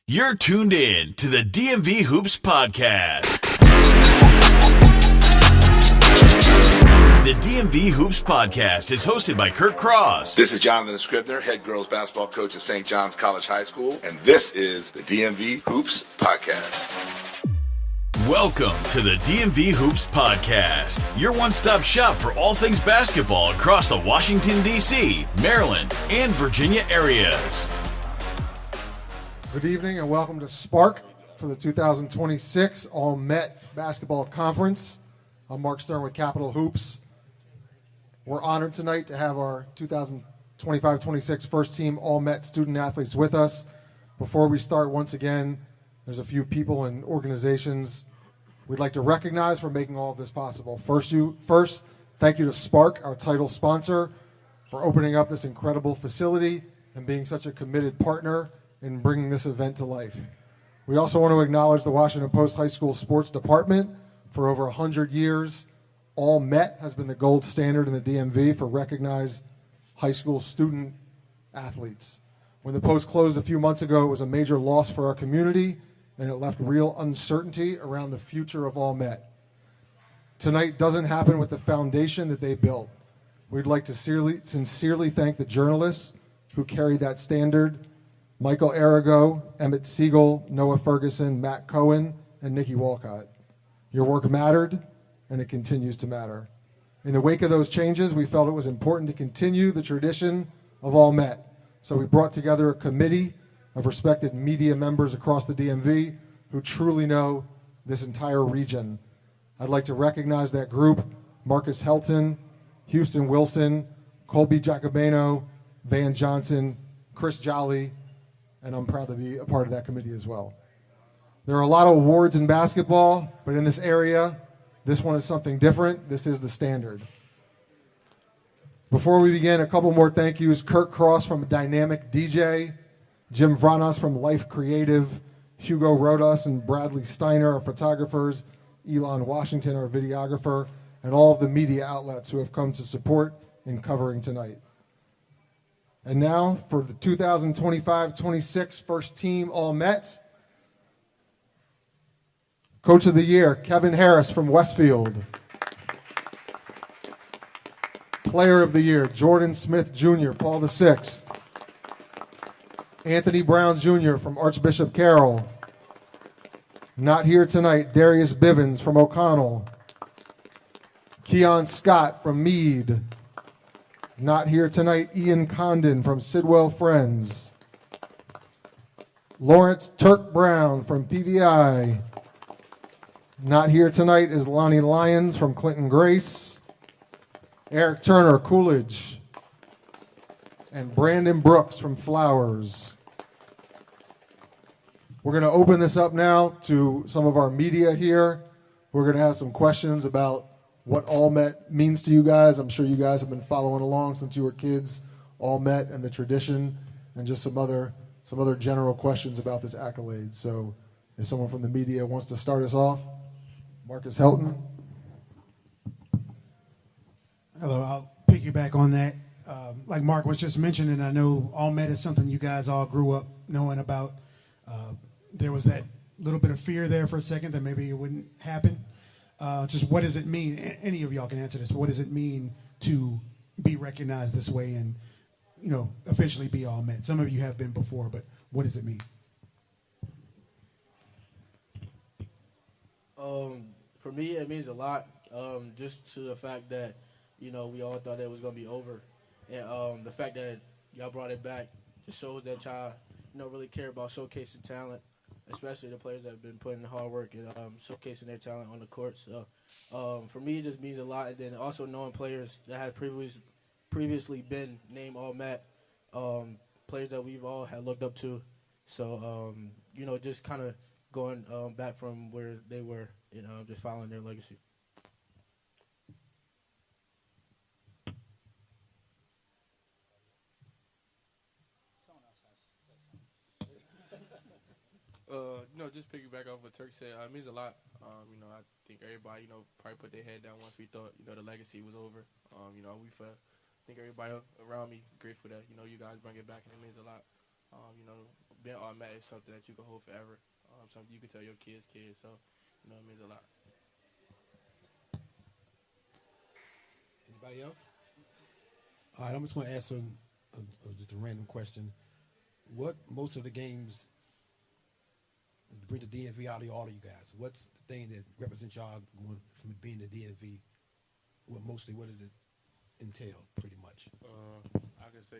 You're tuned in to the DMV Hoops Podcast. The DMV Hoops Podcast is hosted by Kirk Cross. This is Jonathan Scribner, head girls basketball coach at St. John's College High School, and this is the DMV Hoops Podcast. Welcome to the DMV Hoops Podcast, your one-stop shop for all things basketball across the Washington, D.C., Maryland, and Virginia areas. Good evening and welcome to Spark for the 2026 All-Met Basketball Conference. I'm Marc Stern with Capital Hoops. We're honored tonight to have our 2025-26 first team All-Met student athletes with us. Before we start, once again, there's a few people and organizations we'd like to recognize for making all of this possible. First, thank you to Spark, our title sponsor, for opening up this incredible facility and being such a committed partner in bringing this event to life. We also want to acknowledge the Washington Post High School Sports Department. For over 100 years, All-Met has been the gold standard in the DMV for recognized high school student athletes. When the Post closed a few months ago, it was a major loss for our community, and it left real uncertainty around the future of All-Met. Tonight doesn't happen with the foundation that they built. We'd like to sincerely thank the journalists who carried that standard: Michael Arago, Emmett Siegel, Noah Ferguson, Matt Cohen, and Nikki Walcott. Your work mattered, and it continues to matter. In the wake of those changes, we felt it was important to continue the tradition of All-Met. So we brought together a committee of respected media members across the DMV who truly know this entire region. I'd like to recognize that group: Marcus Helton, Houston Wilson, Colby Jacobano, Van Johnson, Chris Jolly, and I'm proud to be a part of that committee as well. There are a lot of awards in basketball, but in this area, this one is something different. This is the standard. Before we begin, a couple more thank yous. Kirk Cross from Dynamic DJ, Jim Vranas from Life Creative, Hugo Rodas and Bradley Steiner, our photographers, Elon Washington, our videographer, and all of the media outlets who have come to support in covering tonight. And now for the 2025-26 first team All-Met. Coach of the Year, Kevin Harris from Westfield. Player of the Year, Jordan Smith Jr., Paul VI. Anthony Brown Jr. from Archbishop Carroll. Not here tonight, Darius Bivins from O'Connell. Keon Scott from Meade. Not here tonight, Ian Condon from Sidwell Friends. Lawrence Turk Brown from PVI. Not here tonight is Lonnie Lyons from Clinton Grace. Eric Turner, Coolidge. And Brandon Brooks from Flowers. We're going to open this up now to some of our media here. We're going to have some questions about what All-Met means to you guys. I'm sure you guys have been following along since you were kids, All-Met and the tradition, and just some other general questions about this accolade. So if someone from the media wants to start us off, Marcus Helton. Hello, I'll piggyback on that. Like Marc was just mentioning, I know All-Met is something you guys all grew up knowing about. There was that little bit of fear there for a second that maybe it wouldn't happen. Just what does it mean? Any of y'all can answer this. What does it mean to be recognized this way and, officially be All-Met? Some of you have been before, but what does it mean? For me, it means a lot, just to the fact that, we all thought that it was going to be over. And the fact that y'all brought it back just shows that y'all, really care about showcasing talent, especially the players that have been putting in hard work and showcasing their talent on the court. So for me, it just means a lot. And then also knowing players that had previously been named All-Met, players that we've all had looked up to. So, just kind of going back from where they were and just following their legacy. Just piggyback off what Turk said. It means a lot. I think everybody, probably put their head down once we thought, the legacy was over. I think everybody around me grateful that, you guys bring it back, and it means a lot. being all Met is something that you can hold forever. Something you can tell your kids. So, you know, it means a lot. Anybody else? All right, I'm just going to ask just a random question. What most of the games bring the DMV out of all of you guys? What's the thing that represents y'all going from being the DMV? What does it entail, pretty much? I can say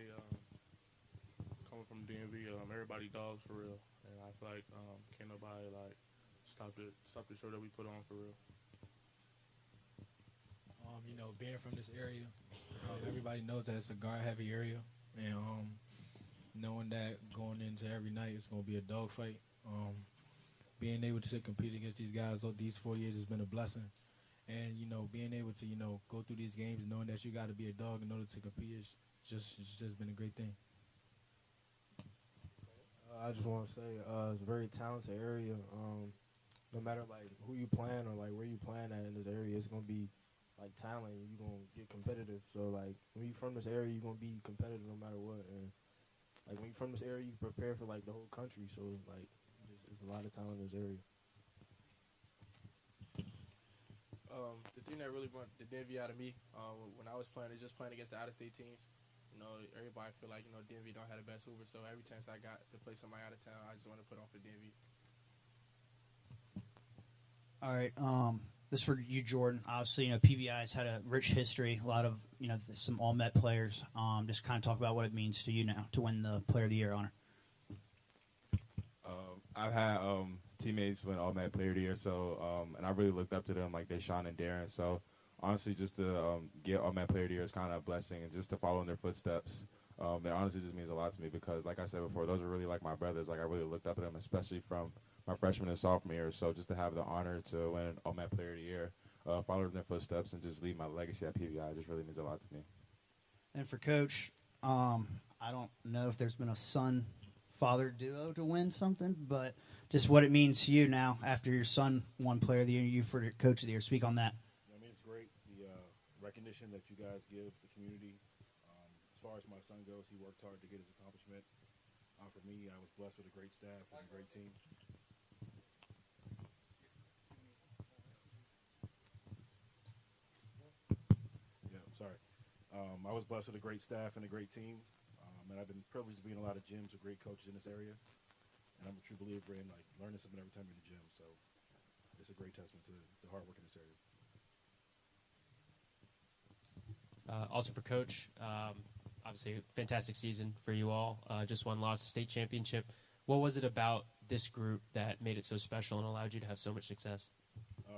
coming from DMV, everybody dogs for real, and I feel like can't nobody like stop the show that we put on for real. You know, being from this area, everybody knows that it's a guard-heavy area, and knowing that going into every night it's going to be a dogfight, being able to compete against these guys these 4 years has been a blessing. And, you know, being able to, you know, go through these games knowing that you got to be a dog in order to compete is just been a great thing. I just want to say it's a very talented area. No matter, like, who you playing or, like, where you playing at in this area, it's going to be, like, talent. You're going to get competitive. So, like, when you're from this area, you're going to be competitive no matter what. And, like, when you're from this area, you prepare for, like, the whole country. So, like, there's a lot of talent in this area. The thing that really brought the DMV out of me when I was playing is just playing against the out-of-state teams. You know, everybody feel like, you know, DMV don't have the best Hoover, so every chance I got to play somebody out of town, I just want to put on for DMV. All right, this is for you, Jordan. Obviously, you know, PVI's had a rich history, a lot of, you know, some all-Met players. Just kind of talk about what it means to you now to win the Player of the Year honor. I've had teammates win All-Met Player of the Year, so and I really looked up to them like Deshaun and Darren. So honestly, just to get All-Met Player of the Year is kind of a blessing, and just to follow in their footsteps, it honestly just means a lot to me because, like I said before, those are really like my brothers. Like I really looked up at them, especially from my freshman and sophomore year. So just to have the honor to win All-Met Player of the Year, follow in their footsteps, and just leave my legacy at PVI just really means a lot to me. And for Coach, I don't know if there's been a son-father duo to win something, but just what it means to you now after your son won Player of the Year, you for Coach of the Year. Speak on that. I mean, it's great, the recognition that you guys give the community. As far as my son goes, he worked hard to get his accomplishment. For me, I was blessed with a great staff and a great team. Yeah, sorry. I was blessed with a great staff and a great team. And I've been privileged to be in a lot of gyms with great coaches in this area. And I'm a true believer in, like, learning something every time you're in the gym. So it's a great testament to the hard work in this area. Also for Coach, obviously a fantastic season for you all. Just one lost state championship. What was it about this group that made it so special and allowed you to have so much success?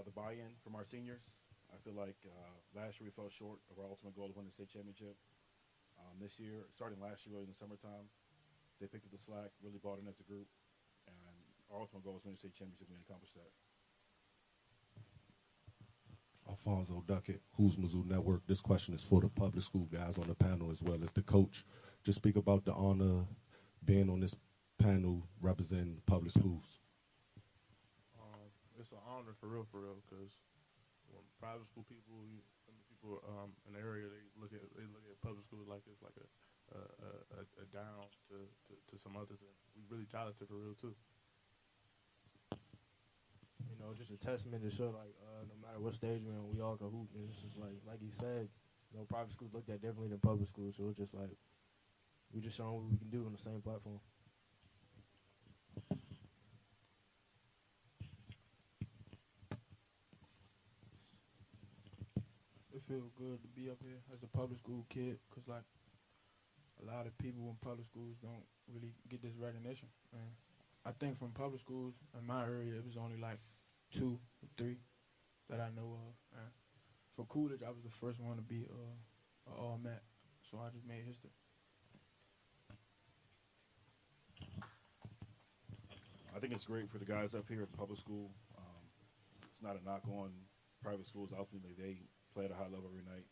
The buy-in from our seniors. I feel like last year we fell short of our ultimate goal of winning the state championship. This year, starting last year, really in the summertime, they picked up the slack, really bought in as a group, and our ultimate goal was winning the state championship, and we accomplished that. Alfonso Duckett, Who's Mizzou Network. This question is for the public school guys on the panel as well as the coach. Just speak about the honor being on this panel representing public schools. It's an honor for real, because when private school people in the area, they look at public school like it's like a down to some others, and we really talented for real too. You know, just a testament to show, like, no matter what stage we're in, we all can hoop. And it's just like he said, you know, private schools looked at differently than public schools, so it's just like we just showing what we can do on the same platform. It feels good to be up here as a public school kid, because, like, a lot of people in public schools don't really get this recognition. And I think from public schools in my area, it was only like 2 or 3 that I know of. And for Coolidge, I was the first one to be an all-Met, so I just made history. I think it's great for the guys up here at public school. It's not a knock on private schools. Ultimately, they play at a high level every night.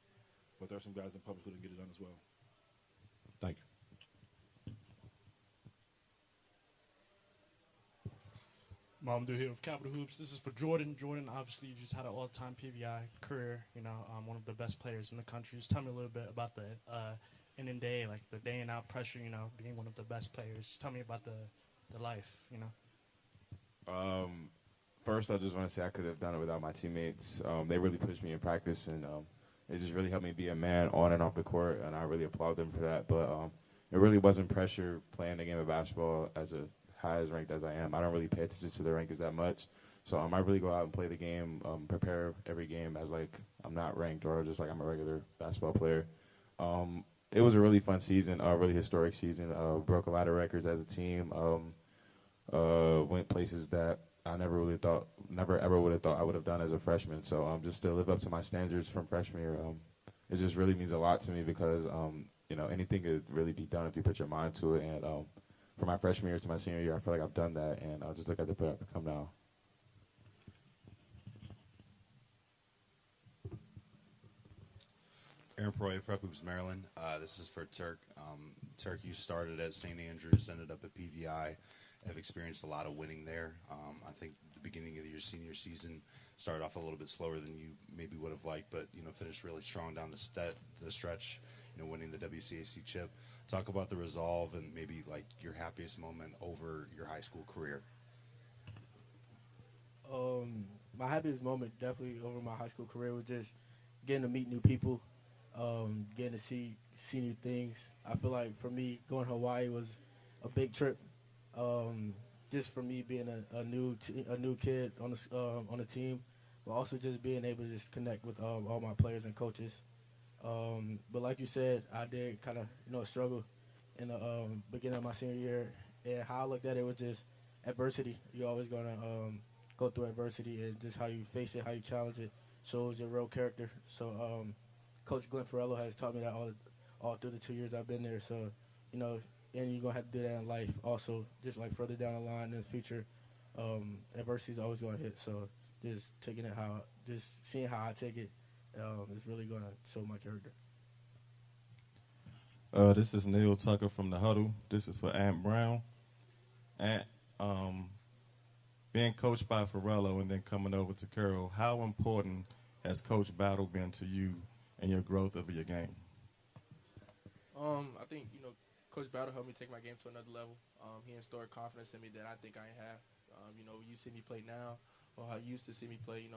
But there are some guys in public school that get it done as well. Thank you. Mamadou here with Capital Hoops. This is for Jordan. Jordan, obviously, you just had an all-time PVI career. You know, one of the best players in the country. Just tell me a little bit about the in and day, like the day and out pressure. You know, being one of the best players. Just tell me about the the life, you know? First, I just want to say I could have done it without my teammates. They really pushed me in practice, and it just really helped me be a man on and off the court, and I really applaud them for that. But it really wasn't pressure playing the game of basketball as high as ranked as I am. I don't really pay attention to the rankings that much. So I really go out and play the game, prepare every game as like I'm not ranked or just like I'm a regular basketball player. It was a really fun season, a really historic season. Broke a lot of records as a team. Went places that I never ever would have thought I would have done as a freshman. So just to live up to my standards from freshman year, it just really means a lot to me because anything could really be done if you put your mind to it. And from my freshman year to my senior year, I feel like I've done that, and I'll just look at the come now. Aaron Proy, Prep Hoops, Maryland. This is for Turk. Turk, you started at St. Andrews, ended up at PVI. Have experienced a lot of winning there. I think the beginning of your senior season started off a little bit slower than you maybe would have liked, but finished really strong down the stretch. Winning the WCAC chip. Talk about the resolve and maybe like your happiest moment over your high school career. My happiest moment definitely over my high school career was just getting to meet new people, getting to see new things. I feel like for me, going to Hawaii was a big trip. Just for me being a new kid on the team, but also just being able to just connect with all my players and coaches. But like you said, I did kind of struggle in the beginning of my senior year, and how I looked at it was just adversity. You're always gonna go through adversity, and just how you face it, how you challenge it, shows your real character. So Coach Glenn Farello has taught me that all through the 2 years I've been there. So and you're gonna have to do that in life also, just like further down the line in the future. Adversity is always gonna hit. So just taking it just seeing how I take it. Is really going to show my character. This is Neil Tucker from the Huddle. This is for Ant Brown. Ant, being coached by Farello and then coming over to Carroll, how important has Coach Battle been to you and your growth of your game? I think, Coach Battle helped me take my game to another level. He instilled confidence in me that I think I have. You see me play now, or how you used to see me play,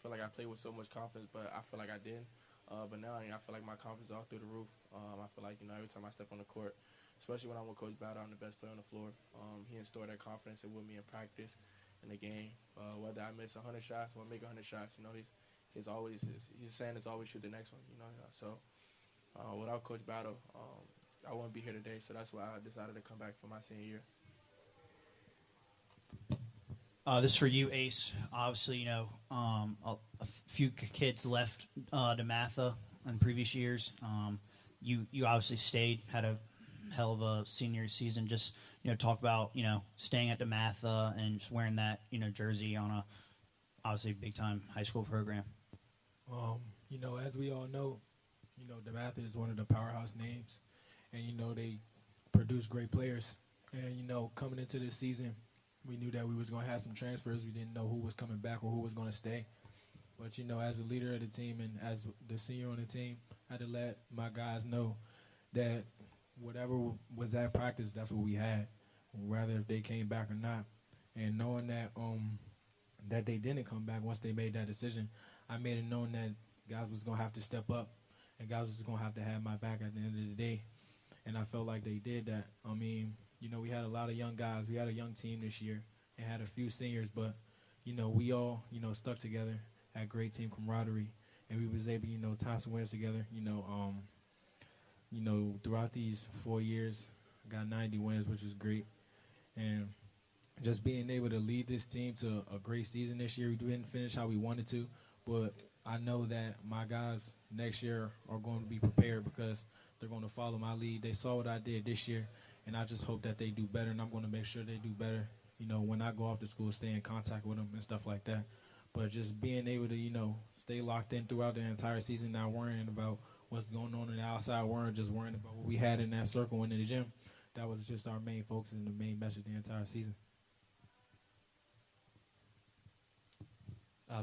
feel like I played with so much confidence, but I feel like I didn't. But now, I feel like my confidence is all through the roof. I feel like, every time I step on the court, especially when I'm with Coach Battle, I'm the best player on the floor. He instilled that confidence with me in practice, in the game. Whether I miss 100 shots or make 100 shots, he's saying it's always shoot the next one, So without Coach Battle, I wouldn't be here today. So that's why I decided to come back for my senior year. This is for you, Ace. Obviously, a few kids left DeMatha in previous years. You obviously stayed, had a hell of a senior season. Just talk about staying at DeMatha and just wearing that jersey on a obviously big time high school program. As we all know, DeMatha is one of the powerhouse names, and they produce great players. And coming into this season, we knew that we was going to have some transfers. We didn't know who was coming back or who was going to stay. But, as a leader of the team and as the senior on the team, I had to let my guys know that whatever was at practice, that's what we had, whether if they came back or not. And knowing that that they didn't come back once they made that decision, I made it known that guys was going to have to step up and guys was going to have my back at the end of the day. And I felt like they did that. We had a lot of young guys. We had a young team this year and had a few seniors, but, we all, stuck together, had great team camaraderie, and we was able, tie some wins together. Throughout these 4 years, got 90 wins, which was great. And just being able to lead this team to a great season this year. We didn't finish how we wanted to, but I know that my guys next year are going to be prepared because they're going to follow my lead. They saw what I did this year. And I just hope that they do better, and I'm going to make sure they do better, when I go off to school, stay in contact with them and stuff like that. But just being able to, stay locked in throughout the entire season, not worrying about what's going on in the outside world, just worrying about what we had in that circle and in the gym. That was just our main focus and the main message the entire season.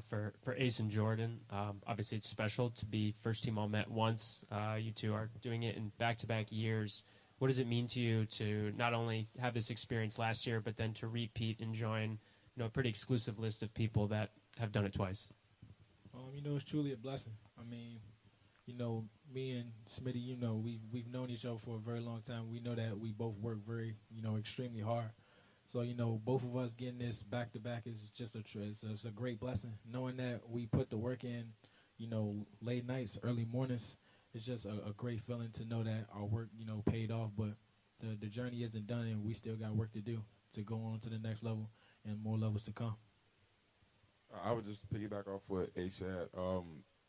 For Ace and Jordan, obviously it's special to be first team All-Met once. You two are doing it in back-to-back years. what does it mean to you to not only have this experience last year, but then to repeat and join, a pretty exclusive list of people that have done it twice? It's truly a blessing. I mean, me and Smitty, we've known each other for a very long time. We know that we both work very, extremely hard. So, both of us getting this back-to-back is just it's a great blessing. Knowing that we put the work in, late nights, early mornings, it's just a great feeling to know that our work, paid off. But the journey isn't done, and we still got work to do to go on to the next level and more levels to come. I would just piggyback off what A said.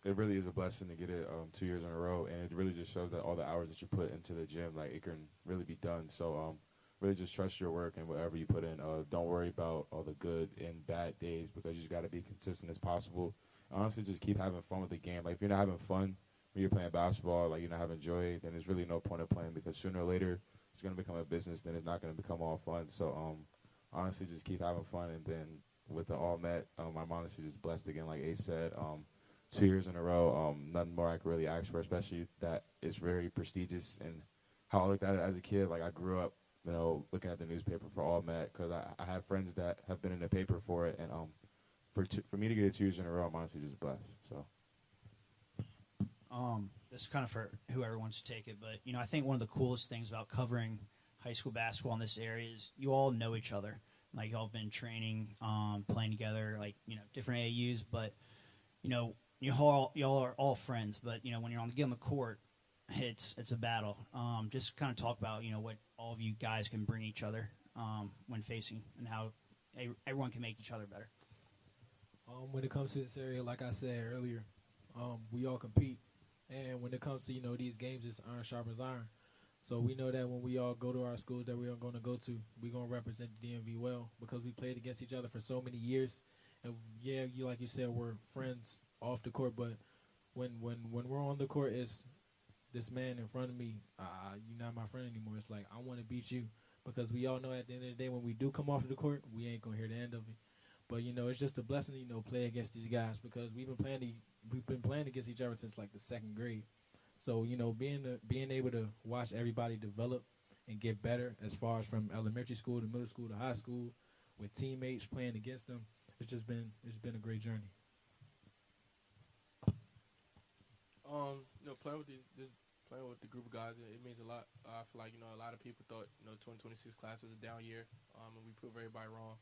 It really is a blessing to get it 2 years in a row, and it really just shows that all the hours that you put into the gym, like, it can really be done. So really just trust your work and whatever you put in. Don't worry about all the good and bad days, because you just got to be consistent as possible. Honestly, just keep having fun with the game. Like, if you're not having fun when you're playing basketball, like, you're not having joy, then there's really no point of playing, because sooner or later it's going to become a business, then it's not going to become all fun. So honestly, just keep having fun, and then with the All Met, I'm honestly just blessed again, like Ace said. 2 years in a row, nothing more I could really ask for, especially that it's very prestigious. And how I looked at it as a kid, like, I grew up, looking at the newspaper for All Met, because I have friends that have been in the paper for it, and for me to get it 2 years in a row, I'm honestly just blessed. So. This is kind of for whoever wants to take it, but I think one of the coolest things about covering high school basketball in this area is you all know each other. Like, y'all have been training, playing together, like, different AUs, but y'all are all friends. But when you're on the court, it's a battle. Just kind of talk about what all of you guys can bring each other when facing, and how everyone can make each other better. When it comes to this area, like I said earlier, we all compete, and when it comes to these games, it's iron sharpens iron. So we know that when we all go to our schools that we are going to go to, we're going to represent the DMV well, because we played against each other for so many years. And yeah, like you said, we're friends off the court, but when we're on the court, it's this man in front of me, you're not my friend anymore. It's like, I want to beat you, because we all know at the end of the day, when we do come off the court, we ain't going to hear the end of it. But, it's just a blessing to, play against these guys, because we've been playing against each other since, like, the second grade. So, being able to watch everybody develop and get better, as far as from elementary school to middle school to high school, with teammates playing against them, it's been a great journey. Playing with the group of guys, it means a lot. I feel like a lot of people thought 2026 class was a down year, and we proved everybody wrong.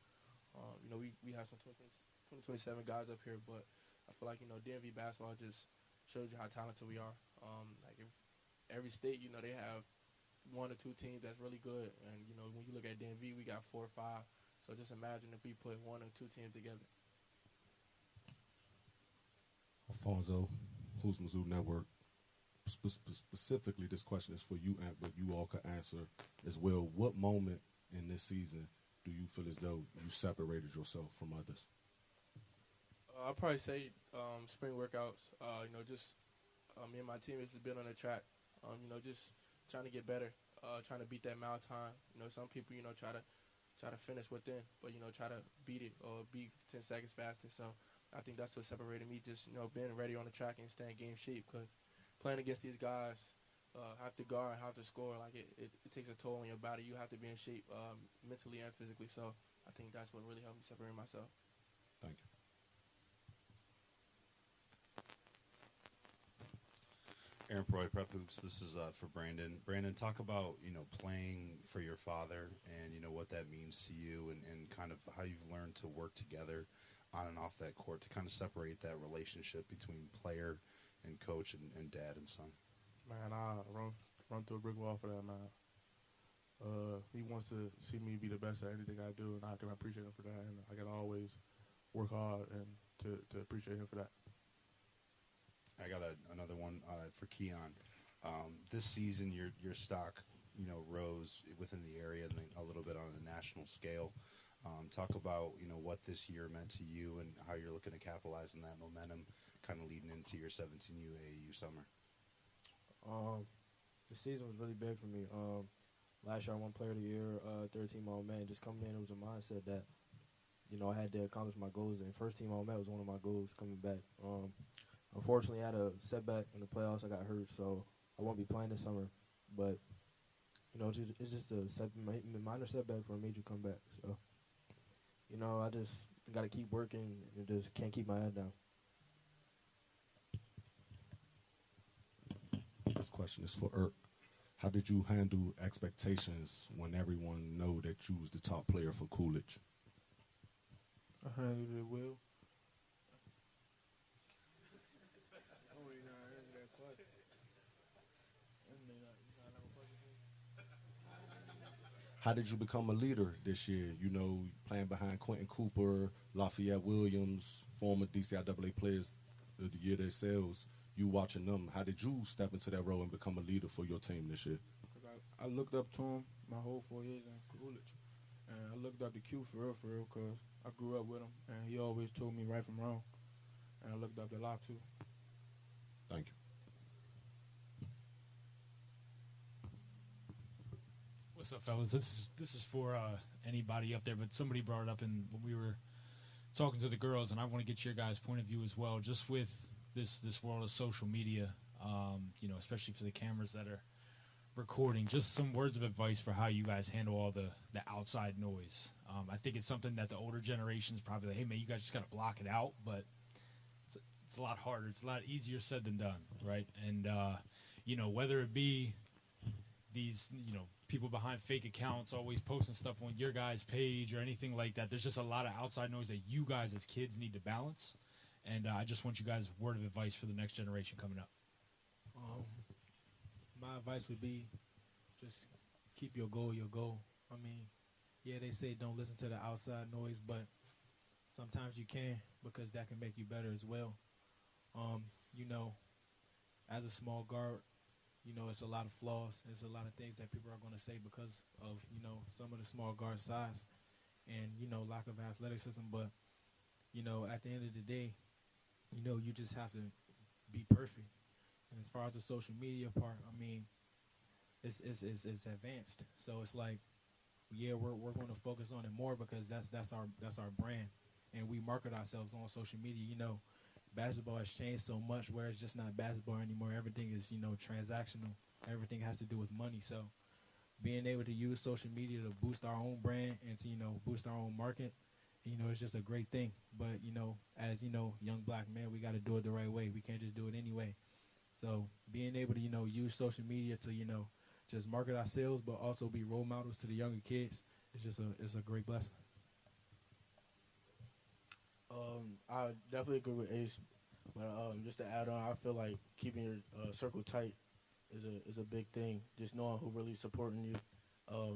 We have some 2027 guys up here, but I feel like DMV basketball just shows you how talented we are. Like, if every state, they have one or two teams that's really good, and when you look at DMV, we got 4 or 5. So just imagine if we put one or two teams together. Alfonso, who's Mizzou Network? Specifically, this question is for you, but you all could answer as well. What moment in this season do you feel as though you separated yourself from others? I'll probably say spring workouts. Just me and my teammates has been on the track. Just trying to get better, trying to beat that mile time. Some people try to finish within, but try to beat it or be 10 seconds faster. So I think that's what separated me. Just being ready on the track and staying game shape, because playing against these guys, have to guard, have to score. Like, it takes a toll on your body. You have to be in shape mentally and physically. So I think that's what really helped me separate myself. Thank you. Aaron Proy, Prep Hoops. This is for Brandon. Brandon, talk about, playing for your father and, what that means to you, and kind of how you've learned to work together on and off that court to kind of separate that relationship between player and coach and dad and son. Man, I run through a brick wall for that, man. He wants to see me be the best at anything I do, and I can appreciate him for that, and I can always work hard and to appreciate him for that. I got another one for Keon. This season, your stock, rose within the area and then a little bit on a national scale. Talk about, what this year meant to you and how you're looking to capitalize on that momentum kind of leading into your 17U AAU summer. The season was really big for me. Last year I won Player of the Year, third team All-Met. Just coming in, it was a mindset that, I had to accomplish my goals. And first team All-Met was one of my goals coming back. Unfortunately, I had a setback in the playoffs. I got hurt, so I won't be playing this summer. But, it's just a minor setback for a major comeback. So, I just got to keep working and just can't keep my head down. This question is for Irk. How did you handle expectations when everyone know that you was the top player for Coolidge? I handled it well. I don't really know how to answer that question. How did you become a leader this year? Playing behind Quentin Cooper, Lafayette Williams, former DCIAA players of the year themselves. You watching them, how did you step into that role and become a leader for your team this year? I looked up to him my whole 4 years in Coolidge. And I looked up to Q for real, because I grew up with him, and he always told me right from wrong. And I looked up to Locke, too. Thank you. What's up, fellas? This is for anybody up there, but somebody brought it up when we were talking to the girls, and I want to get your guys' point of view as well, just with this world of social media, especially for the cameras that are recording. Just some words of advice for how you guys handle all the outside noise. I think it's something that the older generation's probably like, hey, man, you guys just got to block it out, but it's a lot harder. It's a lot easier said than done, right? And, whether it be these, people behind fake accounts always posting stuff on your guys' page or anything like that, there's just a lot of outside noise that you guys as kids need to balance. And I just want you guys' word of advice for the next generation coming up. My advice would be just keep your goal your goal. I mean, yeah, they say don't listen to the outside noise, but sometimes you can, because that can make you better as well. As a small guard, it's a lot of flaws. There's a lot of things that people are going to say because of, some of the small guard size and, lack of athleticism. But, at the end of the day, you just have to be perfect. And as far as the social media part, I mean, it's advanced. So it's like, yeah, we're going to focus on it more because that's our brand, and we market ourselves on social media. Basketball has changed so much where it's just not basketball anymore. Everything is transactional. Everything has to do with money. So being able to use social media to boost our own brand and to boost our own market, it's just a great thing. But as young black men, we got to do it the right way. We can't just do it anyway. So being able to use social media to just market ourselves, but also be role models to the younger kids, it's a great blessing. I definitely agree with Ace, but just to add on, I feel like keeping your circle tight is a big thing. Just knowing who really supporting you.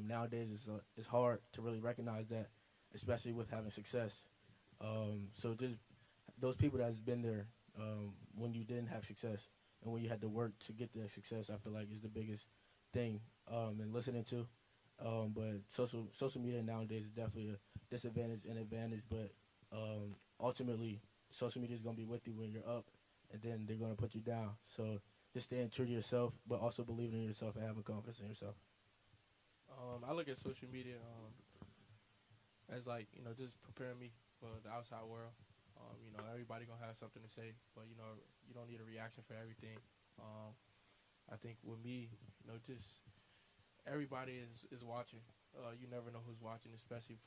Nowadays, it's hard to really recognize that, especially with having success. So just those people that's been there when you didn't have success and when you had to work to get that success, I feel like is the biggest thing and listening to. But social media nowadays is definitely a disadvantage and advantage, but ultimately, social media is going to be with you when you're up, and then they're going to put you down. So just staying true to yourself, but also believing in yourself and having confidence in yourself. I look at social media as just preparing me for the outside world. Everybody going to have something to say, but, you don't need a reaction for everything. I think with me, just everybody is watching. You never know who's watching, especially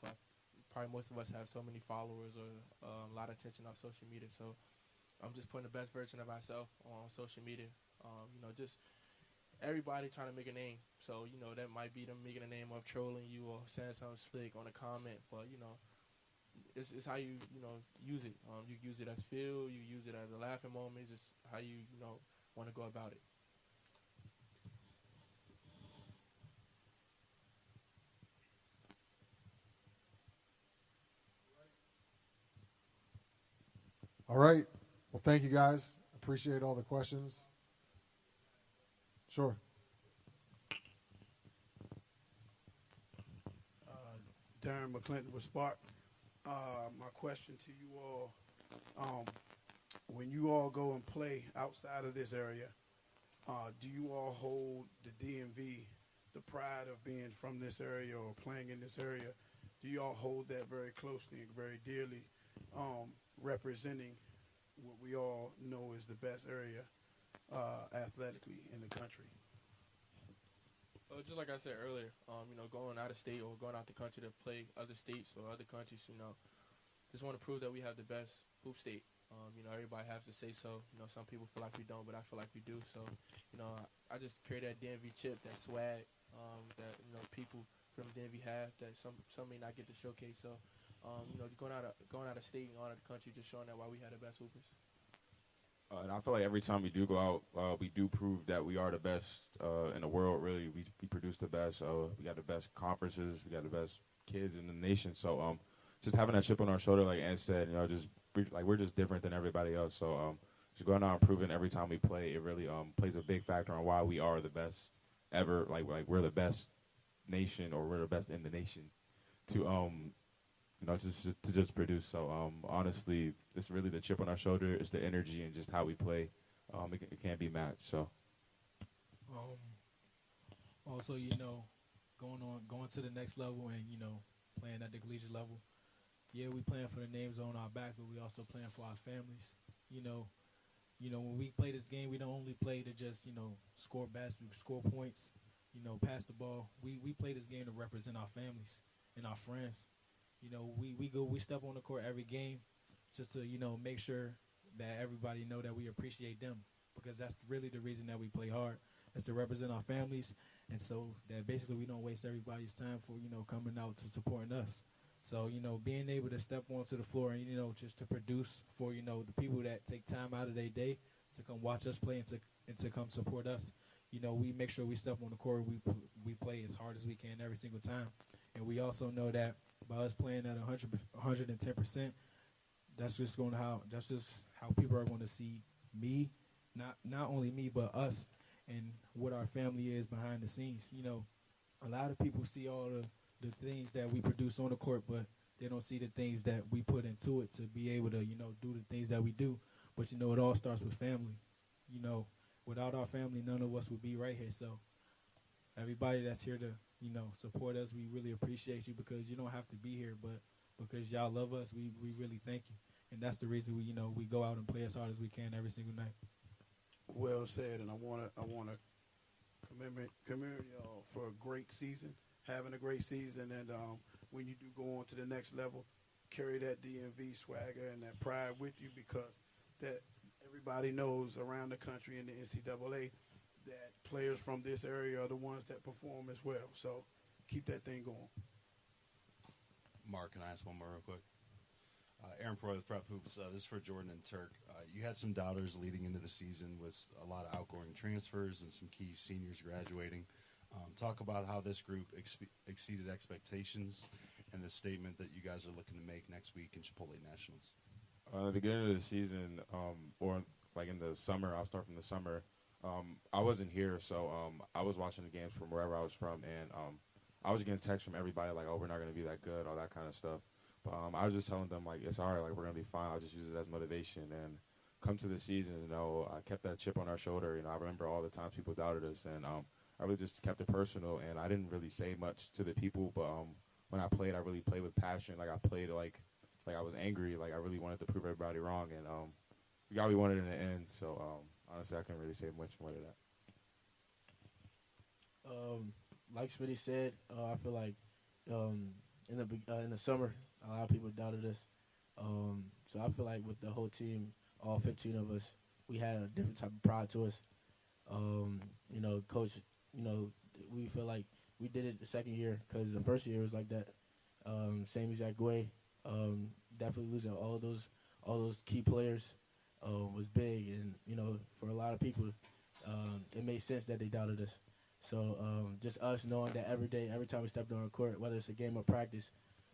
probably most of us have so many followers or a lot of attention on social media. So I'm just putting the best version of myself on social media. Just everybody trying to make a name. So, that might be them making a name of trolling you or saying something slick on a comment. But, it's how you, use it. You use it as fuel. You use it as a laughing moment. It's just how you, want to go about it. All right. Well, thank you, guys. Appreciate all the questions. Sure. Darren McClinton with Spark. My question to you all, when you all go and play outside of this area, do you all hold the DMV, the pride of being from this area or playing in this area, do you all hold that very closely and very dearly, representing what we all know is the best area athletically in the country? Just like I said earlier, going out of state or going out the country to play other states or other countries, just want to prove that we have the best hoop state. Everybody has to say so. Some people feel like we don't, but I feel like we do. So, I just carry that DMV chip, that swag, that people from DMV have that some may not get to showcase. So, going out of state and going out of the country, just showing that why we had the best hoopers. And I feel like every time we do go out, we do prove that we are the best in the world. Really, we produce the best. We got the best conferences. We got the best kids in the nation. So, just having that chip on our shoulder, like Ann said, we're just different than everybody else. So, just going out and proving every time we play, it really plays a big factor on why we are the best ever. Like we're the best nation, or we're the best in the nation to just produce. So honestly, it's really the chip on our shoulder. It's the energy and just how we play. It can't be matched. So also, going to the next level and playing at the collegiate level. Yeah, we playing for the names on our backs, but we also playing for our families. When we play this game, we don't only play to just score points, pass the ball. We play this game to represent our families and our friends. We step on the court every game just to make sure that everybody know that we appreciate them, because that's really the reason that we play hard, is to represent our families, and so that basically we don't waste everybody's time for coming out to supporting us. So being able to step onto the floor and just to produce for the people that take time out of their day to come watch us play and to come support us. We make sure we step on the court. We play as hard as we can every single time, and we also know that by us playing at 110%, that's just how people are going to see me, not only me but us, and what our family is behind the scenes. A lot of people see all the things that we produce on the court, but they don't see the things that we put into it to be able to do the things that we do. But it all starts with family. Without our family, none of us would be right here. So everybody that's here to support us, we really appreciate you, because you don't have to be here, but because y'all love us, we really thank you. And that's the reason we go out and play as hard as we can every single night. Well said, and I want to commemorate y'all for a great season, having a great season, and when you do go on to the next level, carry that DMV swagger and that pride with you, because that everybody knows around the country in the NCAA that players from this area are the ones that perform as well. So keep that thing going. Mark, can I ask one more real quick? Aaron Proy with Prep Hoops. This is for Jordan and Turk. You had some doubters leading into the season with a lot of outgoing transfers and some key seniors graduating. Talk about how this group exceeded expectations and the statement that you guys are looking to make next week in Chipotle Nationals. At the beginning of the season, or like in the summer, I'll start from the summer. I wasn't here, so I was watching the games from wherever I was from, and I was getting texts from everybody like, "Oh, we're not going to be that good," all that kind of stuff. But I was just telling them like, "It's all right, like we're going to be fine." I'll just use it as motivation. And come to the season, I kept that chip on our shoulder. I remember all the times people doubted us, and I really just kept it personal. And I didn't really say much to the people, but when I played, I really played with passion. Like I played like I was angry. Like I really wanted to prove everybody wrong, and we got what we wanted in the end. So honestly, I can't really say much more to that. Like Smitty said, I feel like in the summer, a lot of people doubted us. So I feel like with the whole team, all 15 of us, we had a different type of pride to us. Coach, we feel like we did it the second year, because the first year was like that, same exact way. Definitely losing all those key players was big, and for a lot of people, it made sense that they doubted us. So just us knowing that every day, every time we stepped on the court, whether it's a game or practice,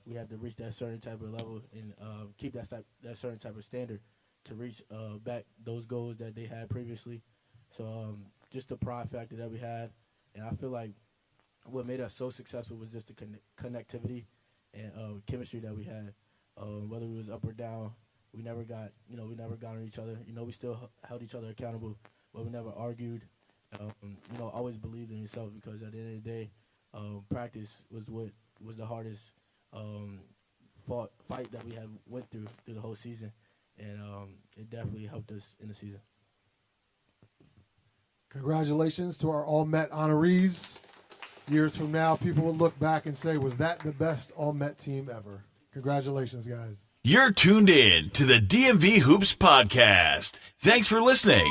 we have to reach that certain type of level and keep that certain type of standard to reach back those goals that they had previously. So just the pride factor that we had, and I feel like what made us so successful was just the connectivity and chemistry that we had. Whether it was up or down, we never got on each other. We still held each other accountable, but we never argued. Always believed in yourself, because at the end of the day, practice was the hardest fight that we had went through the whole season, and it definitely helped us in the season. Congratulations to our all-Met honorees. years from now, people will look back and say, was that the best All-Met team ever? Congratulations, guys. You're tuned in to the DMV Hoops Podcast. Thanks for listening.